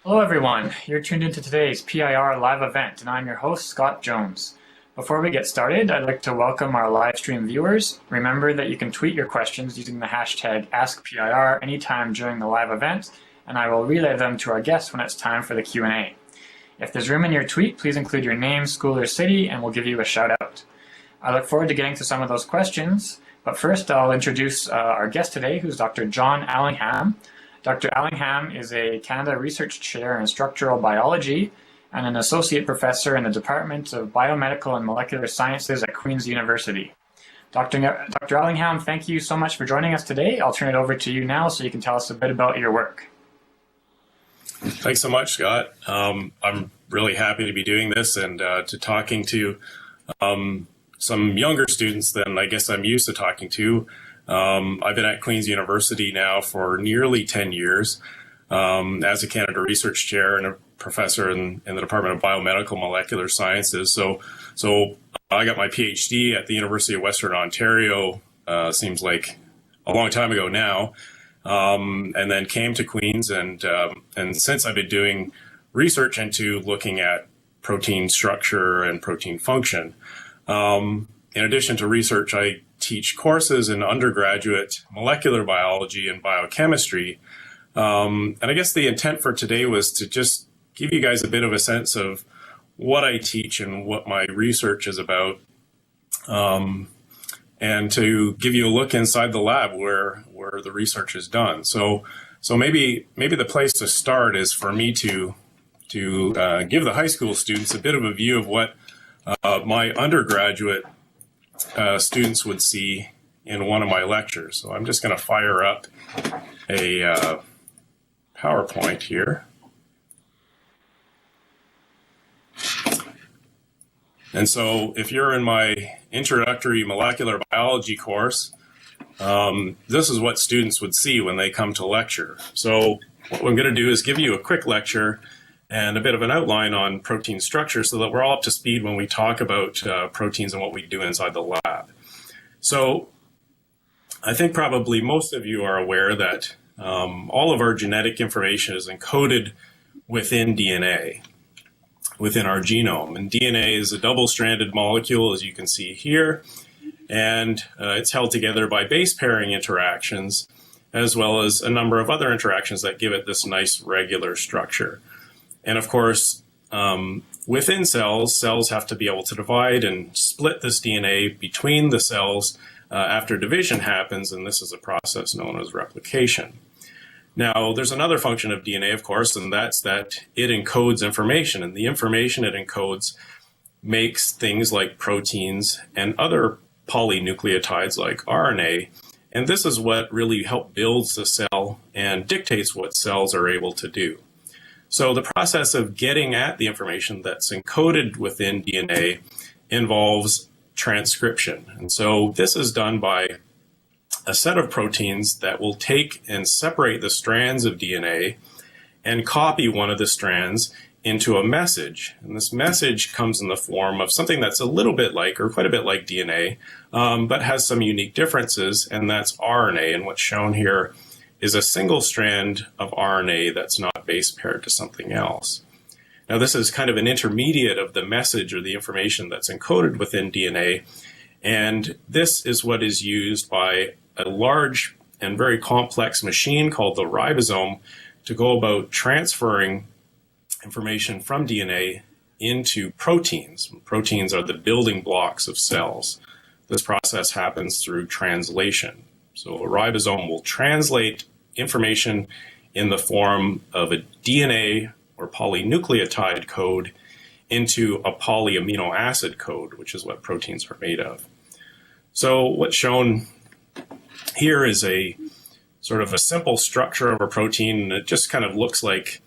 Hello everyone, you're tuned into today's PIR live event and I'm your host Scott Jones. Before we get started, I'd like to welcome our live stream viewers. Remember that you can tweet your questions using the hashtag AskPIR anytime during the live event, and I will relay them to our guests when it's time for the Q&A. If there's room in your tweet, please include your name, school, or city, and we'll give you a shout out. I look forward to getting to some of those questions, but first I'll introduce our guest today, who's Dr. John Allingham. Dr. Allingham is a Canada Research Chair in Structural Biology and an Associate Professor in the Department of Biomedical and Molecular Sciences at Queen's University. Dr. Allingham, thank you so much for joining us today. I'll turn it over to you now so you can tell us a bit about your work. Thanks so much, Scott. I'm really happy to be doing this and to talking to some younger students than I guess I'm used to talking to. I've been at Queen's University now for nearly 10 years as a Canada Research Chair and a professor in the Department of Biomedical Molecular Sciences. So I got my PhD at the University of Western Ontario, seems like a long time ago now, and then came to Queen's. And since I've been doing research into looking at protein structure and protein function. In addition to research, I teach courses in undergraduate molecular biology and biochemistry. And I guess the intent for today was to just give you guys a bit of a sense of what I teach and what my research is about, and to give you a look inside the lab where the research is done. So maybe the place to start is for me to give the high school students a bit of a view of what my undergraduate students would see in one of my lectures. So I'm just going to fire up a PowerPoint here. And so if you're in my introductory molecular biology course, this is what students would see when they come to lecture. So what I'm going to do is give you a quick lecture and a bit of an outline on protein structure so that we're all up to speed when we talk about proteins and what we do inside the lab. So I think probably most of you are aware that all of our genetic information is encoded within DNA, within our genome. And DNA is a double-stranded molecule, as you can see here, and it's held together by base pairing interactions, as well as a number of other interactions that give it this nice regular structure. And of course, within cells have to be able to divide and split this DNA between the cells after division happens, and this is a process known as replication. Now, there's another function of DNA, of course, and that's that it encodes information, and the information it encodes makes things like proteins and other polynucleotides like RNA, and this is what really helps builds the cell and dictates what cells are able to do. So the process of getting at the information that's encoded within DNA involves transcription. And so this is done by a set of proteins that will take and separate the strands of DNA and copy one of the strands into a message. And this message comes in the form of something that's a little bit like, or quite a bit like DNA, but has some unique differences, and that's RNA. And what's shown here is a single strand of RNA that's not base paired to something else. Now, this is kind of an intermediate of the message or the information that's encoded within DNA, and this is what is used by a large and very complex machine called the ribosome to go about transferring information from DNA into proteins. Proteins are the building blocks of cells. This process happens through translation. So a ribosome will translate information in the form of a DNA or polynucleotide code into a polyamino acid code, which is what proteins are made of. So what's shown here is a sort of a simple structure of a protein, and it just kind of looks like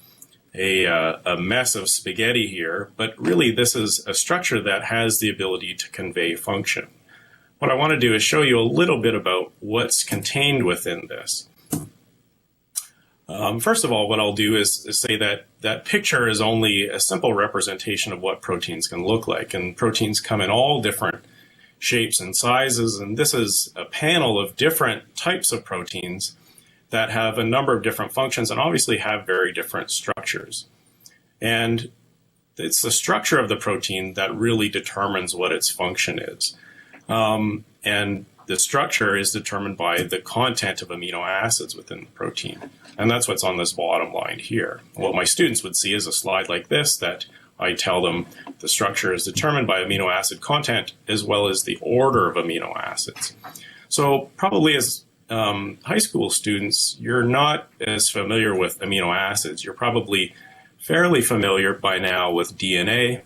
a mess of spaghetti here, but really this is a structure that has the ability to convey function. What I want to do is show you a little bit about what's contained within this. First of all, what I'll do is say that that picture is only a simple representation of what proteins can look like. And proteins come in all different shapes and sizes. And this is a panel of different types of proteins that have a number of different functions and obviously have very different structures. And it's the structure of the protein that really determines what its function is. And the structure is determined by the content of amino acids within the protein. And that's what's on this bottom line here. What my students would see is a slide like this that I tell them the structure is determined by amino acid content as well as the order of amino acids. So probably as high school students, you're not as familiar with amino acids. You're probably fairly familiar by now with DNA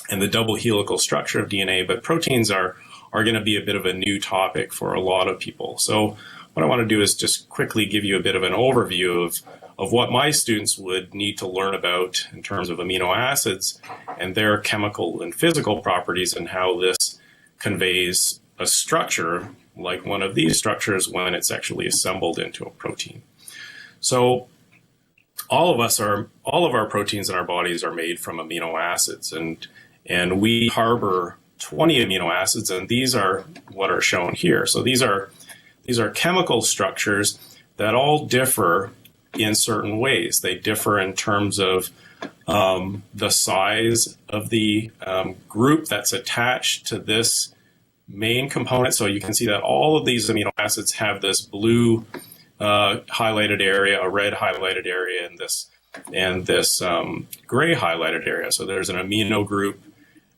and the double helical structure of DNA, but proteins are going to be a bit of a new topic for a lot of people. So what I want to do is just quickly give you a bit of an overview of what my students would need to learn about in terms of amino acids and their chemical and physical properties and how this conveys a structure like one of these structures when it's actually assembled into a protein. So all of our proteins in our bodies are made from amino acids, and we harbor 20 amino acids, and these are what are shown here. So these are chemical structures that all differ in certain ways. They differ in terms of the size of the group that's attached to this main component. So you can see that all of these amino acids have this blue highlighted area, a red highlighted area, and this gray highlighted area. So there's an amino group,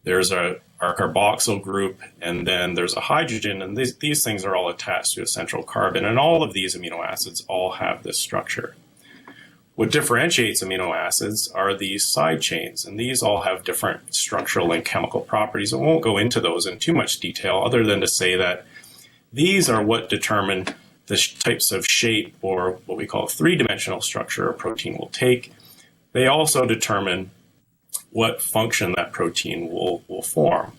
there's our carboxyl group, and then there's a hydrogen, and these things are all attached to a central carbon, and all of these amino acids all have this structure. What differentiates amino acids are these side chains, and these all have different structural and chemical properties. I won't go into those in too much detail other than to say that these are what determine the types of shape, or what we call three-dimensional structure, a protein will take. They also determine what function that protein will form.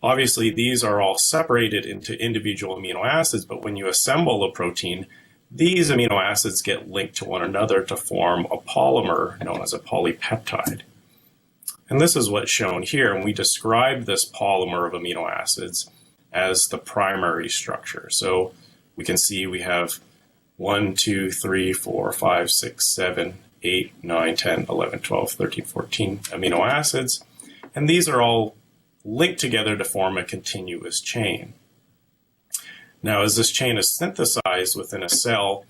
Obviously, these are all separated into individual amino acids, but when you assemble a protein, these amino acids get linked to one another to form a polymer known as a polypeptide. And this is what's shown here, and we describe this polymer of amino acids as the primary structure. So we can see we have 1, 2, 3, 4, 5, 6, 7, 8, 9, 10, 11, 12, 13, 14 amino acids, and these are all linked together to form a continuous chain. Now, as this chain is synthesized within a cell,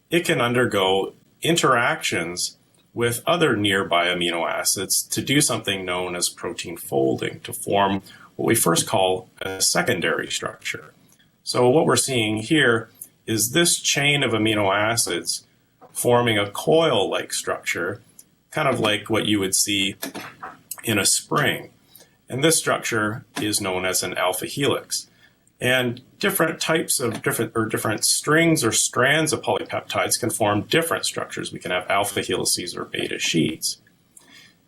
it can undergo interactions with other nearby amino acids to do something known as protein folding, to form what we first call a secondary structure. So what we're seeing here is this chain of amino acids forming a coil-like structure, kind of like what you would see in a spring. And this structure is known as an alpha helix. And different types of different strings or strands of polypeptides can form different structures. We can have alpha helices or beta sheets.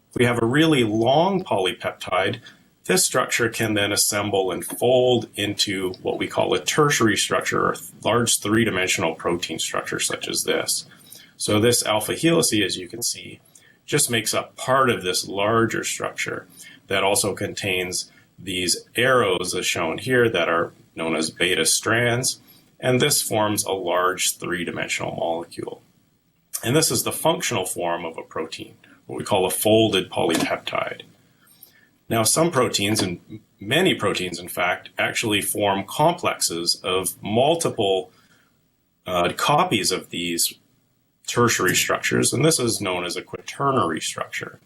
If we have a really long polypeptide, this structure can then assemble and fold into what we call a tertiary structure, or large three-dimensional protein structure such as this. So this alpha helice, as you can see, just makes up part of this larger structure that also contains these arrows as shown here that are known as beta strands, and this forms a large three-dimensional molecule. And this is the functional form of a protein, what we call a folded polypeptide. Now, some proteins, and many proteins in fact, actually form complexes of multiple copies of these tertiary structures, and this is known as a quaternary structure.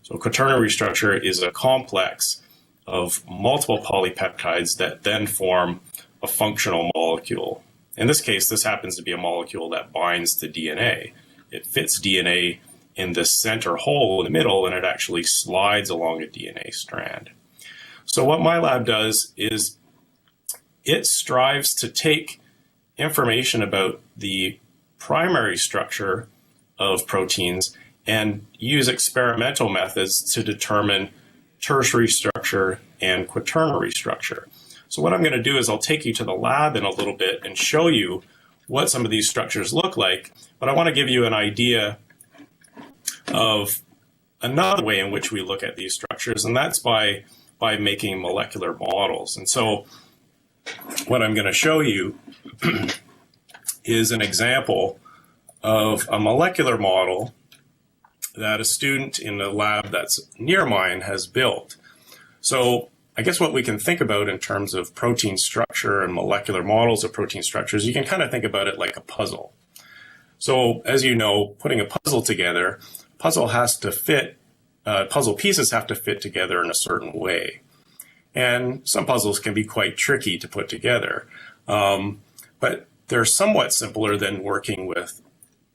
So a quaternary structure is a complex of multiple polypeptides that then form a functional molecule. In this case, this happens to be a molecule that binds to DNA. It fits DNA in this center hole in the middle, and it actually slides along a DNA strand. So what my lab does is it strives to take information about the primary structure of proteins and use experimental methods to determine tertiary structure and quaternary structure. So what I'm going to do is I'll take you to the lab in a little bit and show you what some of these structures look like, but I want to give you an idea of another way in which we look at these structures, and that's by making molecular models. And so what I'm going to show you is an example of a molecular model that a student in the lab that's near mine has built. So I guess what we can think about in terms of protein structure and molecular models of protein structures, you can kind of think about it like a puzzle. So as you know, putting a puzzle together, puzzle pieces have to fit together in a certain way. And some puzzles can be quite tricky to put together, but they're somewhat simpler than working with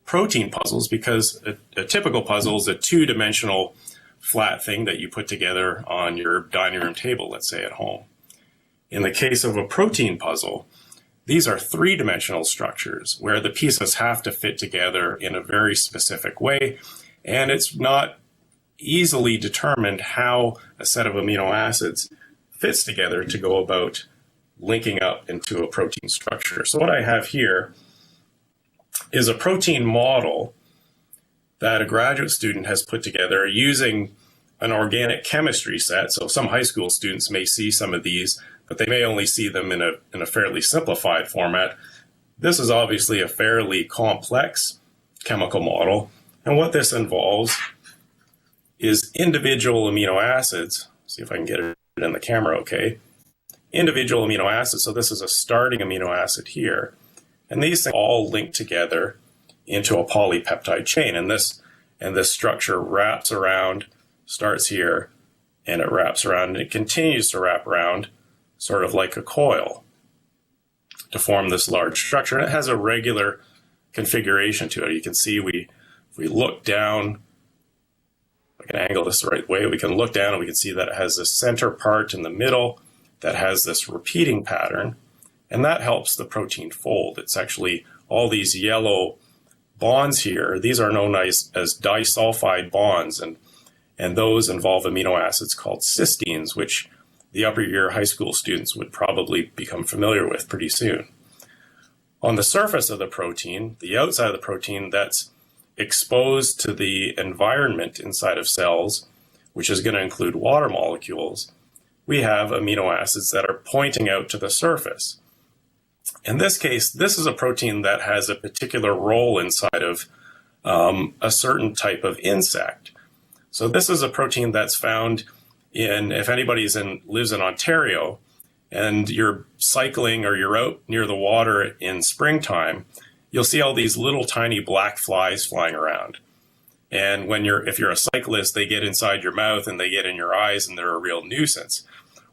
protein puzzles, because a typical puzzle is a two-dimensional flat thing that you put together on your dining room table, let's say at home. In the case of a protein puzzle, these are three-dimensional structures where the pieces have to fit together in a very specific way, and it's not easily determined how a set of amino acids fits together to go about linking up into a protein structure. So what I have here is a protein model that a graduate student has put together using an organic chemistry set. So some high school students may see some of these, but they may only see them in a fairly simplified format. This is obviously a fairly complex chemical model. And what this involves is individual amino acids. See if I can get it in the camera okay. Individual amino acids. So this is a starting amino acid here. And these things all link together into a polypeptide chain. And this structure wraps around, starts here, and it wraps around, and it continues to wrap around, sort of like a coil, to form this large structure. And it has a regular configuration to it. You can see if we look down, if I can angle this the right way, we can look down and we can see that it has this center part in the middle that has this repeating pattern, and that helps the protein fold. It's actually all these yellow bonds here. These are known as disulfide bonds, and those involve amino acids called cysteines, which the upper year high school students would probably become familiar with pretty soon. On the surface of the protein, the outside of the protein that's exposed to the environment inside of cells, which is going to include water molecules, we have amino acids that are pointing out to the surface. In this case, this is a protein that has a particular role inside of a certain type of insect. So this is a protein that's found in, if anybody lives in Ontario and you're cycling or you're out near the water in springtime, you'll see all these little tiny black flies flying around. And if you're a cyclist, they get inside your mouth and they get in your eyes and they're a real nuisance.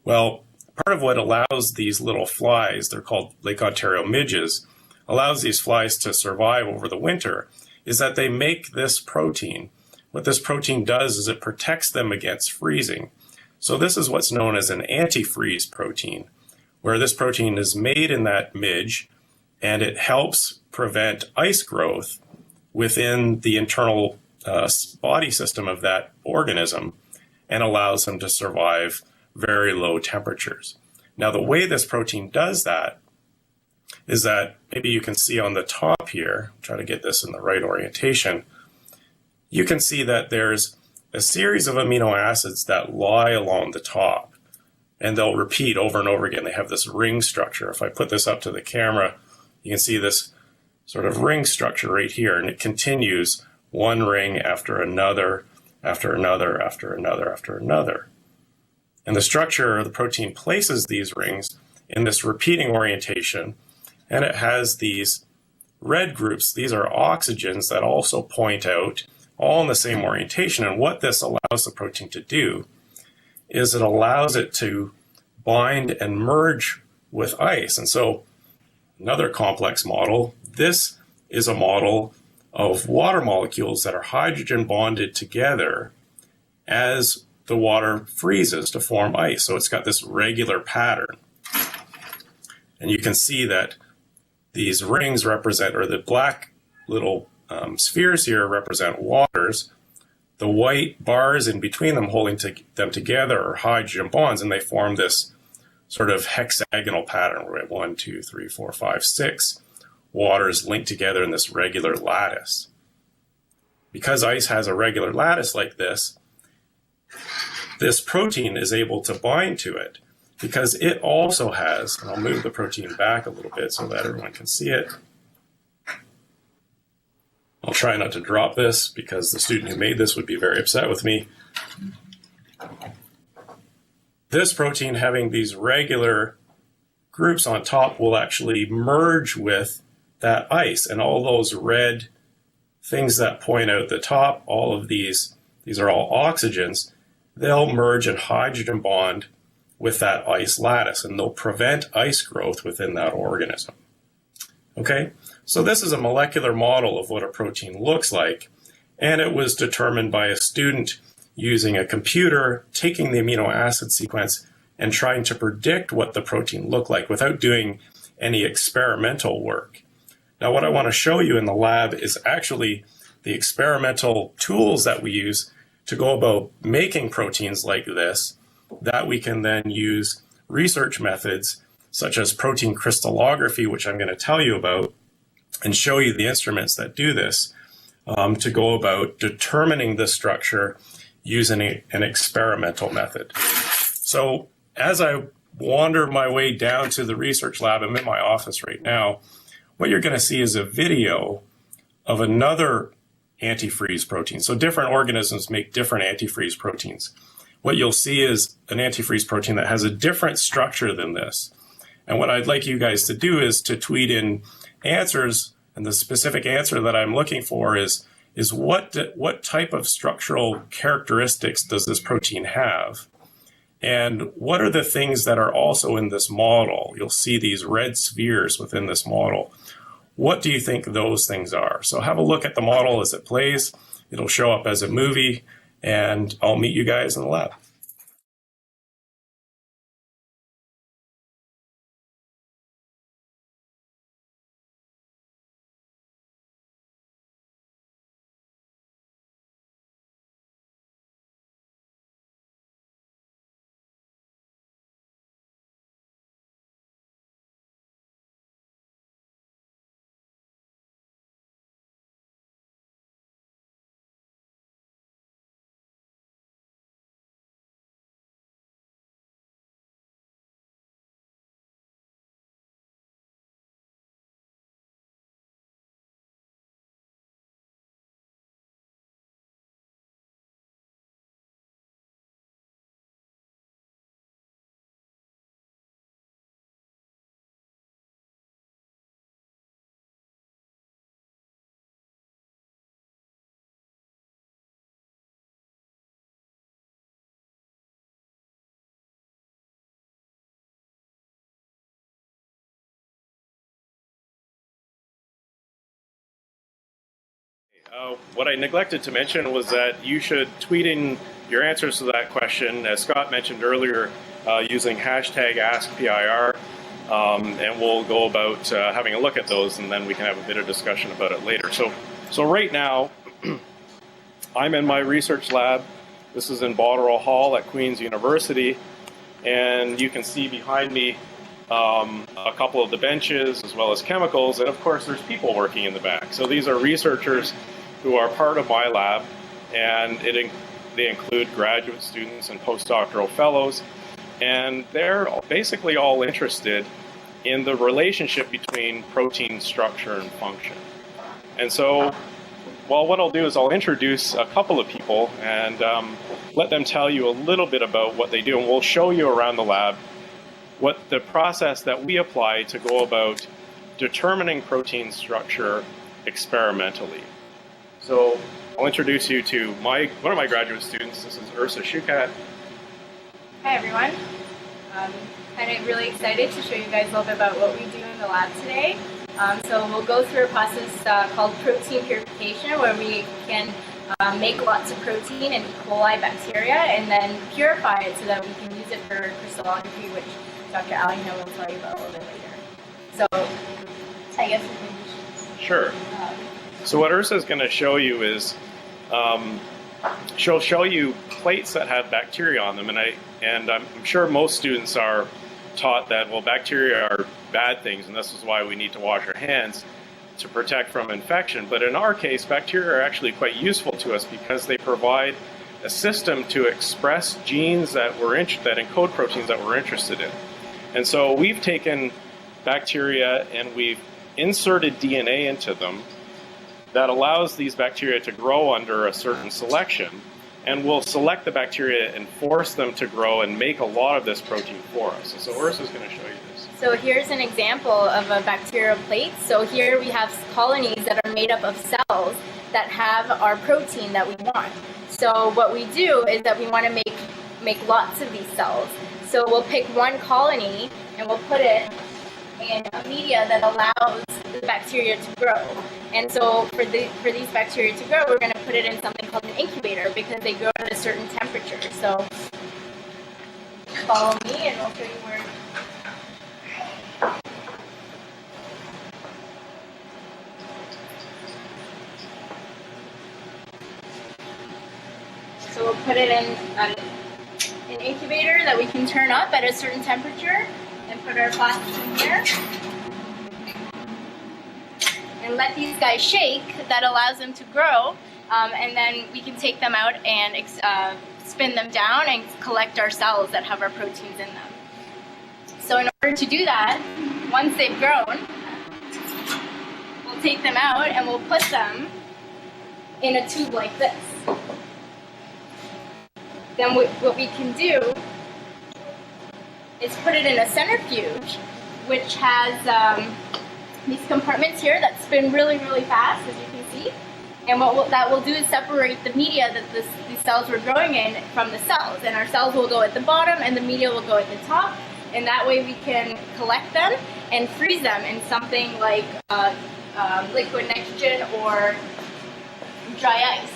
Well, part of what allows these little flies, they're called Lake Ontario midges, allows these flies to survive over the winter is that they make this protein. What this protein does is it protects them against freezing. So this is what's known as an antifreeze protein, where this protein is made in that midge and it helps prevent ice growth within the internal body system of that organism and allows them to survive very low temperatures. Now, the way this protein does that is that maybe you can see on the top here, try to get this in the right orientation, you can see that there's a series of amino acids that lie along the top, and they'll repeat over and over again. They have this ring structure. If I put this up to the camera, you can see this sort of ring structure right here, and it continues one ring after another, after another, after another, after another. And the structure of the protein places these rings in this repeating orientation, and it has these red groups. These are oxygens that also point out all in the same orientation. And what this allows the protein to do is it allows it to bind and merge with ice. And so another complex model, this is a model of water molecules that are hydrogen bonded together as the water freezes to form ice. So it's got this regular pattern. And you can see that these rings represent, or the black little spheres here represent waters. The white bars in between them holding them together are hydrogen bonds, and they form this sort of hexagonal pattern where we have 1, 2, 3, 4, 5, 6 waters linked together in this regular lattice. Because ice has a regular lattice like this protein is able to bind to it because it also has, and I'll move the protein back a little bit so that everyone can see it. I'll try not to drop this because the student who made this would be very upset with me. This protein having these regular groups on top will actually merge with that ice, and all those red things that point out the top, all of these are all oxygens, they'll merge and hydrogen bond with that ice lattice, and they'll prevent ice growth within that organism. Okay, so this is a molecular model of what a protein looks like, and it was determined by a student using a computer, taking the amino acid sequence and trying to predict what the protein looked like without doing any experimental work. Now, what I want to show you in the lab is actually the experimental tools that we use to go about making proteins like this, that we can then use research methods such as protein crystallography, which I'm going to tell you about, and show you the instruments that do this, to go about determining the structure using an experimental method. So as I wander my way down to the research lab, I'm in my office right now, what you're going to see is a video of another antifreeze protein. So different organisms make different antifreeze proteins. What you'll see is an antifreeze protein that has a different structure than this. And what I'd like you guys to do is to tweet in answers, and the specific answer that I'm looking for is what type of structural characteristics does this protein have? And what are the things that are also in this model? You'll see these red spheres within this model. What do you think those things are? So have a look at the model as it plays. It'll show up as a movie, and I'll meet you guys in the lab. What I neglected to mention was that you should tweet in your answers to that question, as Scott mentioned earlier, using hashtag AskPIR, and we'll go about having a look at those, and then we can have a bit of discussion about it later. So right now, I'm in my research lab. This is in Botterill Hall at Queen's University, and you can see behind me a couple of the benches as well as chemicals, and of course there's people working in the back. So these are researchers who are part of my lab, and they include graduate students and postdoctoral fellows, and they're basically all interested in the relationship between protein structure and function. And so, well, what I'll do is I'll introduce a couple of people and let them tell you a little bit about what they do, and we'll show you around the lab what the process that we apply to go about determining protein structure experimentally. So I'll introduce you to one of my graduate students. This is Ursa Shukat. Hi everyone. I'm really excited to show you guys a little bit about what we do in the lab today. So we'll go through a process called protein purification, where we can make lots of protein and E. coli bacteria and then purify it so that we can use it for crystallography, which Dr. Allingham will tell you about a little bit later. So I guess we can... Sure. So what Ursa is going to show you is, she'll show you plates that have bacteria on them, and I'm sure most students are taught that, well, bacteria are bad things, and this is why we need to wash our hands to protect from infection. But in our case, bacteria are actually quite useful to us because they provide a system to express genes that encode proteins that we're interested in. And so we've taken bacteria and we've inserted DNA into them, that allows these bacteria to grow under a certain selection, and we'll select the bacteria and force them to grow and make a lot of this protein for us. So Ursa's going to show you this. So here's an example of a bacterial plate. So here we have colonies that are made up of cells that have our protein that we want. So what we do is that we want to make lots of these cells. So we'll pick one colony and we'll put it in a media that allows the bacteria to grow. And so for these bacteria to grow, we're going to put it in something called an incubator because they grow at a certain temperature. So follow me and I'll show you where. So we'll put it in an incubator that we can turn up at a certain temperature and put our plastic in here. And let these guys shake. That allows them to grow. And then we can take them out and spin them down and collect our cells that have our proteins in them. So in order to do that, once they've grown, we'll take them out and we'll put them in a tube like this. Then what we can do is put it in a centrifuge, which has these compartments here that spin really, really fast, as you can see. And what that will do is separate the media that these cells were growing in from the cells. And our cells will go at the bottom and the media will go at the top. And that way we can collect them and freeze them in something like liquid nitrogen or dry ice.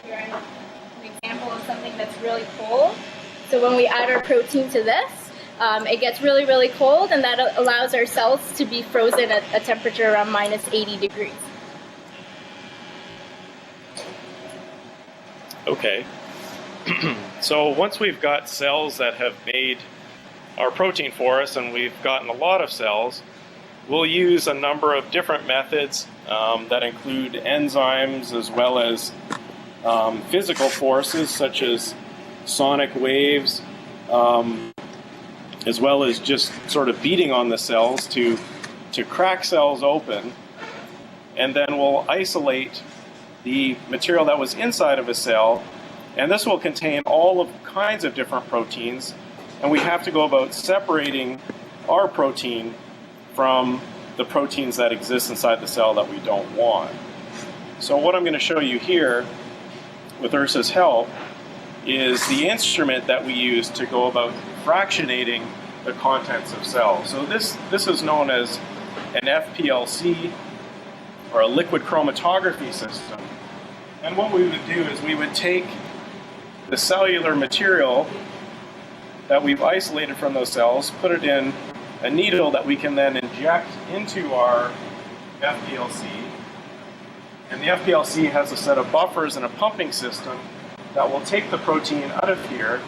An example of something that's really cold. So when we add our protein to this, it gets really, really cold, and that allows our cells to be frozen at a temperature around minus 80 degrees. Okay. So once we've got cells that have made our protein for us, and we've gotten a lot of cells, we'll use a number of different methods that include enzymes as well as physical forces such as sonic waves, as well as just sort of beating on the cells to crack cells open, and then we'll isolate the material that was inside of a cell, and this will contain all of kinds of different proteins, and we have to go about separating our protein from the proteins that exist inside the cell that we don't want. So what I'm going to show you here with Ursa's help is the instrument that we use to go about fractionating the contents of cells. So this is known as an FPLC, or a liquid chromatography system. And what we would do is we would take the cellular material that we've isolated from those cells, put it in a needle that we can then inject into our FPLC. And the FPLC has a set of buffers and a pumping system that will take the protein out of here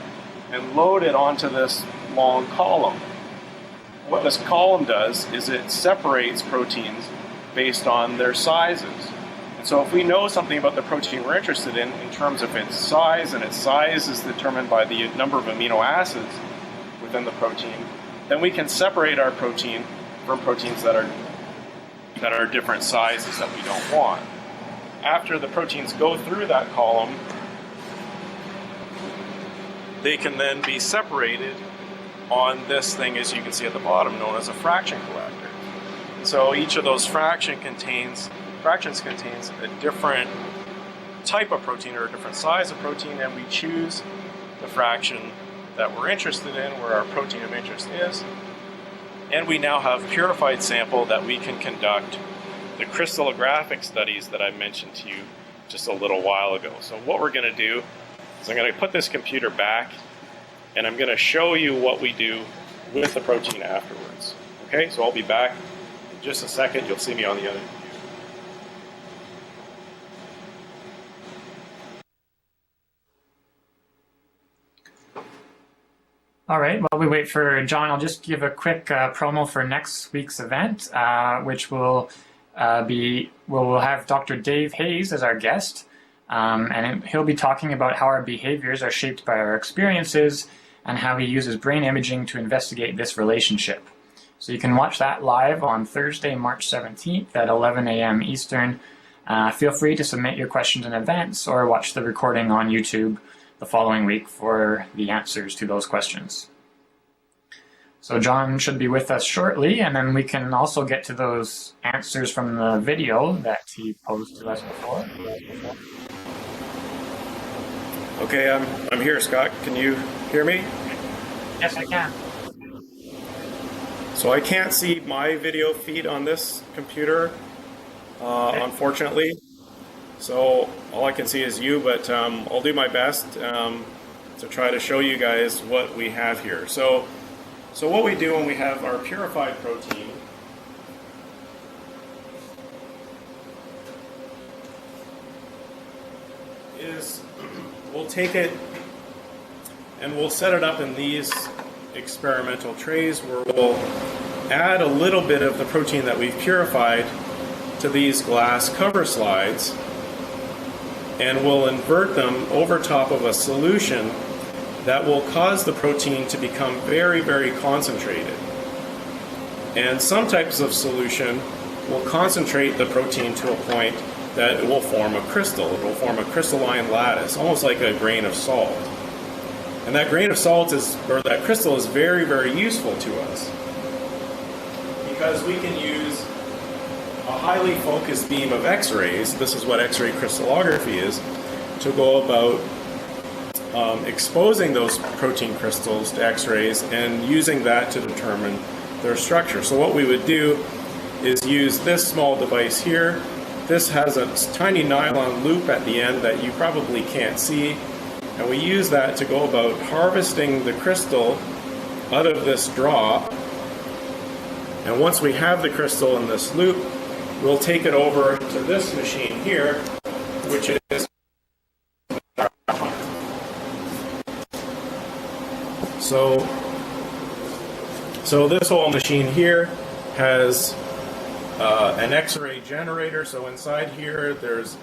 and load it onto this long column. What this column does is it separates proteins based on their sizes. And so if we know something about the protein we're interested in terms of its size, and its size is determined by the number of amino acids within the protein, then we can separate our protein from proteins that are different sizes that we don't want. After the proteins go through that column, they can then be separated on this thing, as you can see at the bottom, known as a fraction collector. So each of those fractions contains a different type of protein or a different size of protein, and we choose the fraction that we're interested in, where our protein of interest is. And we now have purified sample that we can conduct the crystallographic studies that I mentioned to you just a little while ago. So what we're going to do is I'm going to put this computer back, and I'm going to show you what we do with the protein afterwards. Okay, so I'll be back in just a second. You'll see me on the other computer. All right, while we wait for John, I'll just give a quick promo for next week's event, which we'll have Dr. Dave Hayes as our guest, and he'll be talking about how our behaviors are shaped by our experiences and how he uses brain imaging to investigate this relationship. So you can watch that live on Thursday, March 17th at 11 a.m. Eastern. Feel free to submit your questions in advance or watch the recording on YouTube the following week for the answers to those questions. So John should be with us shortly, and then we can also get to those answers from the video that he posed to us before. Okay, I'm here, Scott. Can you hear me? Yes, I can. So I can't see my video feed on this computer, unfortunately. So all I can see is you, but I'll do my best to try to show you guys what we have here. So what we do when we have our purified protein is we'll take it and we'll set it up in these experimental trays where we'll add a little bit of the protein that we've purified to these glass cover slides, and we'll invert them over top of a solution that will cause the protein to become very, very concentrated. And some types of solution will concentrate the protein to a point that it will form a crystal. It will form a crystalline lattice, almost like a grain of salt. And that grain of salt or that crystal is very, very useful to us because we can use a highly focused beam of X-rays, this is what X-ray crystallography is, to go about exposing those protein crystals to X-rays and using that to determine their structure. So what we would do is use this small device here. This has a tiny nylon loop at the end that you probably can't see. And we use that to go about harvesting the crystal out of this drop. And once we have the crystal in this loop, we'll take it over to this machine here, which is so this whole machine here has an X-ray generator. So inside here, there's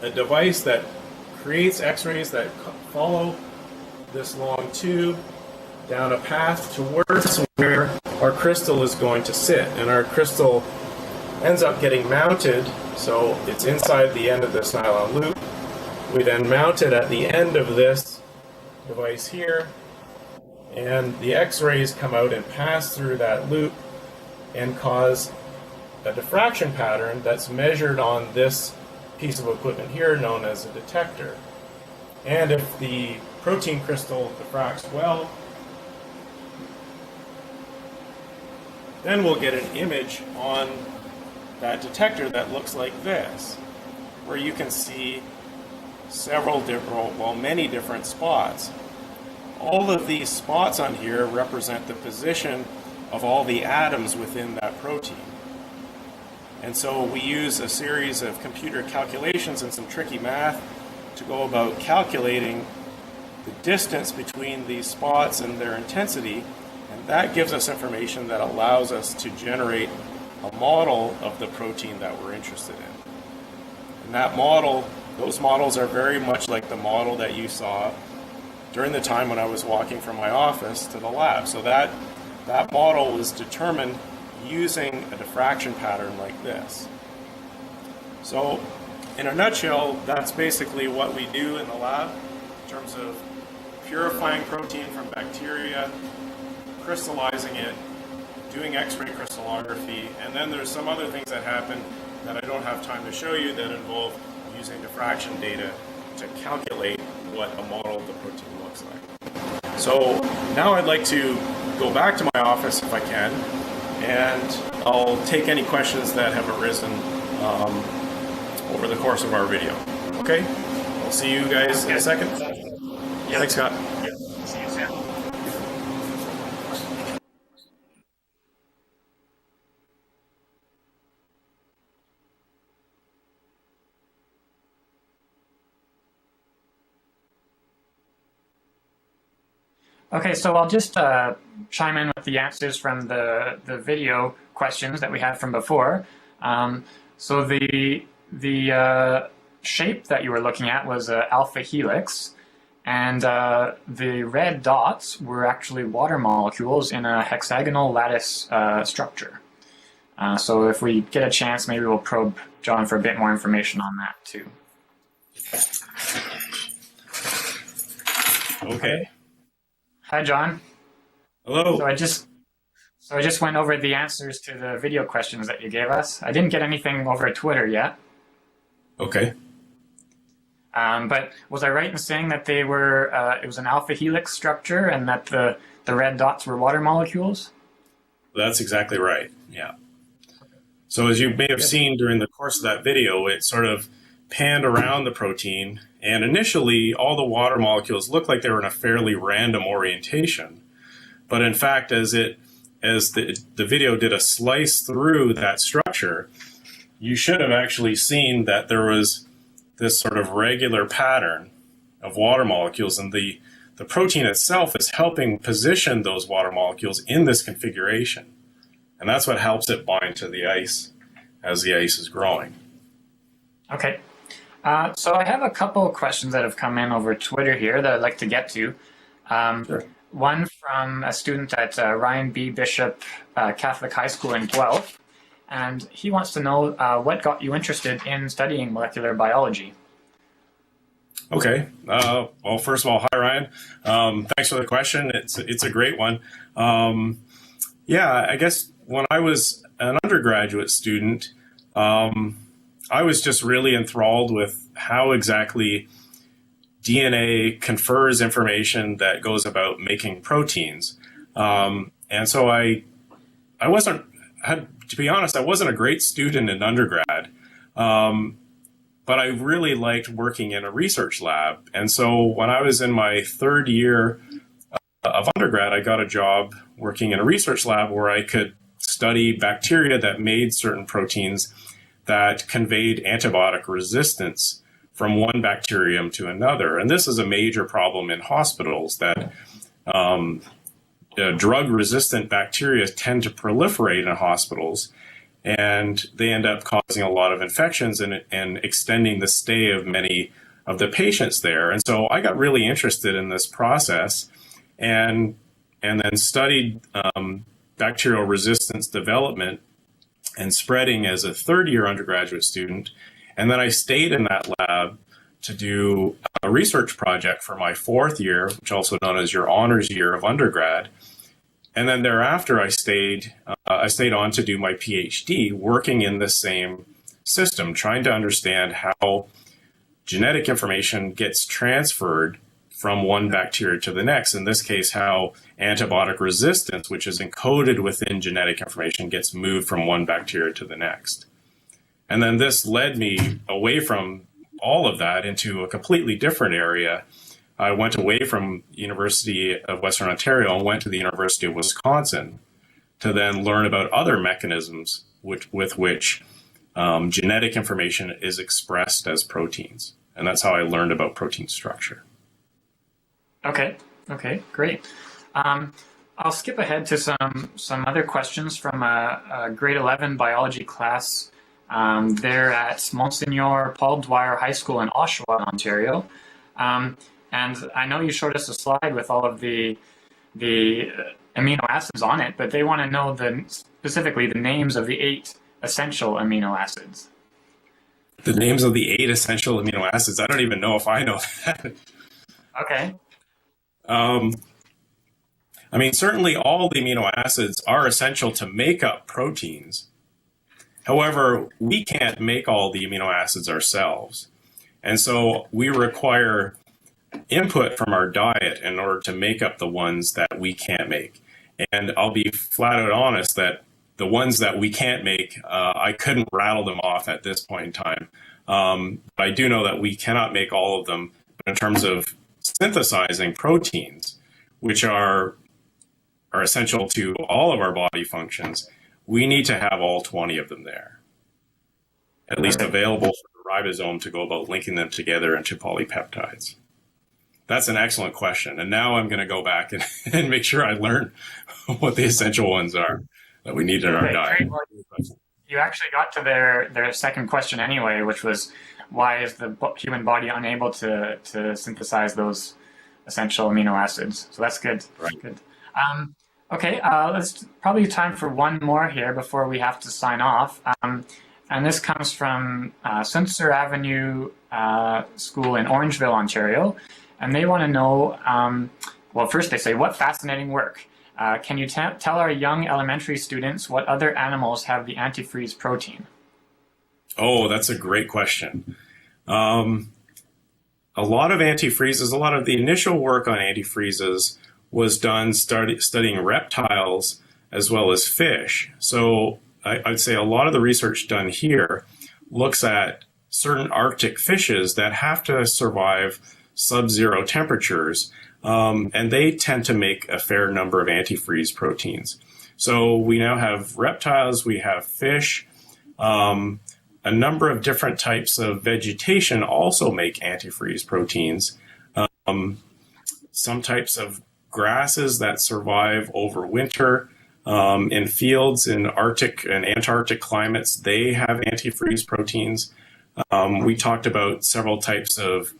a device that creates X-rays that follow this long tube down a path towards where our crystal is going to sit. And our crystal ends up getting mounted, so it's inside the end of this nylon loop. We then mount it at the end of this device here, and the X-rays come out and pass through that loop and cause a diffraction pattern that's measured on this piece of equipment here known as a detector. And if the protein crystal diffracts well, then we'll get an image on that detector that looks like this, where you can see many different spots. All of these spots on here represent the position of all the atoms within that protein. And so we use a series of computer calculations and some tricky math to go about calculating the distance between these spots and their intensity, and that gives us information that allows us to generate a model of the protein that we're interested in. And that model, those models are very much like the model that you saw during the time when I was walking from my office to the lab. So that model was determined using a diffraction pattern like this. So in a nutshell, that's basically what we do in the lab in terms of purifying protein from bacteria, crystallizing it, doing X-ray crystallography, and then there's some other things that happen that I don't have time to show you that involve using diffraction data to calculate what a model of the protein looks like. So now I'd like to go back to my office if I can, and I'll take any questions that have arisen over the course of our video. Okay? I'll see you guys in a second. Yeah. Thanks, Scott. Yeah. See you soon. Okay, so I'll just chime in with the answers from the video questions that we had from before. So the shape that you were looking at was an alpha helix, And the red dots were actually water molecules in a hexagonal lattice structure. So if we get a chance, maybe we'll probe John for a bit more information on that too. Okay. Hi, John. Hello. So I just went over the answers to the video questions that you gave us. I didn't get anything over Twitter yet. Okay. But was I right in saying that they were it was an alpha helix structure and that the red dots were water molecules? That's exactly right. Yeah. So as you may have seen during the course of that video, it sort of panned around the protein, and initially all the water molecules looked like they were in a fairly random orientation. But in fact, as the video did a slice through that structure, you should have actually seen that there was this sort of regular pattern of water molecules, and the protein itself is helping position those water molecules in this configuration. And that's what helps it bind to the ice as the ice is growing. Okay. So I have a couple of questions that have come in over Twitter here that I'd like to get to. Sure. One from a student at Ryan B. Bishop Catholic High School in Guelph, and he wants to know what got you interested in studying molecular biology. Okay. Well, first of all, hi, Ryan. Thanks for the question. It's a great one. Yeah, I guess when I was an undergraduate student, I was just really enthralled with how exactly DNA confers information that goes about making proteins. And so to be honest, I wasn't a great student in undergrad, but I really liked working in a research lab. And so when I was in my third year of undergrad, I got a job working in a research lab where I could study bacteria that made certain proteins that conveyed antibiotic resistance from one bacterium to another. And this is a major problem in hospitals, that drug-resistant bacteria tend to proliferate in hospitals, and they end up causing a lot of infections and extending the stay of many of the patients there. And so I got really interested in this process and then studied bacterial resistance development and spreading as a third-year undergraduate student. And then I stayed in that lab to do a research project for my fourth year, which is also known as your honors year of undergrad. And then thereafter, I stayed on to do my PhD, working in the same system, trying to understand how genetic information gets transferred from one bacteria to the next. In this case, how antibiotic resistance, which is encoded within genetic information, gets moved from one bacteria to the next. And then this led me away from all of that into a completely different area. I went away from University of Western Ontario and went to the University of Wisconsin to then learn about other mechanisms with which genetic information is expressed as proteins. And that's how I learned about protein structure. Okay, great. I'll skip ahead to some other questions from a grade 11 biology class there at Monsignor Paul Dwyer High School in Oshawa, Ontario. And I know you showed us a slide with all of the amino acids on it, but they want to know specifically the names of the 8 essential amino acids. The names of the 8 essential amino acids? I don't even know if I know that. Okay. I mean, certainly all the amino acids are essential to make up proteins. However, we can't make all the amino acids ourselves. And so we require input from our diet in order to make up the ones that we can't make. And I'll be flat out honest that the ones that we can't make, I couldn't rattle them off at this point in time. But I do know that we cannot make all of them. But in terms of synthesizing proteins, which are essential to all of our body functions, we need to have all 20 of them there, at least available for the ribosome to go about linking them together into polypeptides. That's an excellent question. And now I'm going to go back and make sure I learn what the essential ones are that we need in our diet. Well, you actually got to their second question anyway, which was, why is the human body unable to synthesize those essential amino acids. So that's good. Right. Good. Okay, let's probably time for one more here before we have to sign off. And this comes from Sunser Avenue School in Orangeville, Ontario. And they want to know, well, first they say, what fascinating work. Can you tell our young elementary students what other animals have the antifreeze protein? Oh, that's a great question. A lot of antifreezes, a lot of the initial work on antifreezes was done studying reptiles as well as fish. So I'd say a lot of the research done here looks at certain Arctic fishes that have to survive sub-zero temperatures, and they tend to make a fair number of antifreeze proteins. So we now have reptiles, we have fish, a number of different types of vegetation also make antifreeze proteins. Some types of grasses that survive over winter in fields in Arctic and Antarctic climates, they have antifreeze proteins. We talked about several types of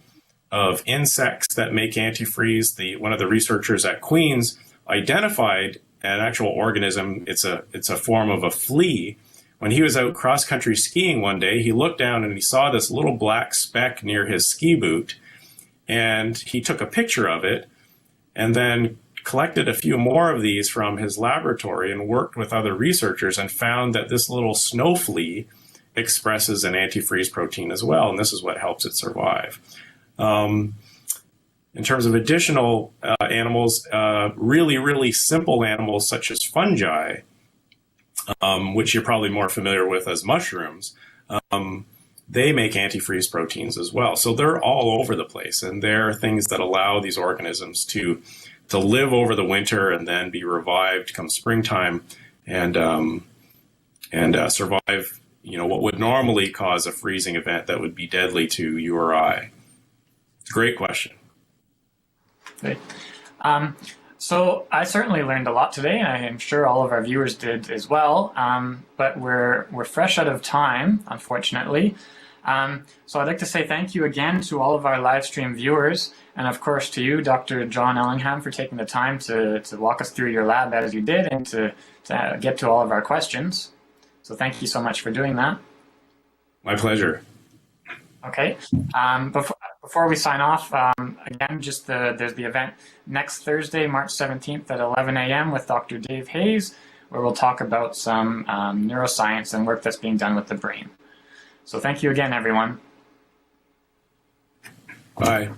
insects that make antifreeze. One of the researchers at Queen's identified an actual organism. It's a form of a flea. When he was out cross-country skiing one day, he looked down and he saw this little black speck near his ski boot, and he took a picture of it and then collected a few more of these from his laboratory and worked with other researchers and found that this little snow flea expresses an antifreeze protein as well, and this is what helps it survive. In terms of additional animals, really, really simple animals such as fungi, which you're probably more familiar with as mushrooms, they make antifreeze proteins as well. So they're all over the place, and they're things that allow these organisms to live over the winter and then be revived come springtime and survive, what would normally cause a freezing event that would be deadly to you or I. It's a great question. Great. So I certainly learned a lot today, and I am sure all of our viewers did as well. But we're fresh out of time, unfortunately. So I'd like to say thank you again to all of our live stream viewers, and of course to you, Dr. John Allingham, for taking the time to walk us through your lab as you did and to get to all of our questions. So thank you so much for doing that. My pleasure. Okay. Before we sign off, again, there's the event next Thursday, March 17th at 11 a.m. with Dr. Dave Hayes, where we'll talk about some neuroscience and work that's being done with the brain. So thank you again, everyone. Bye.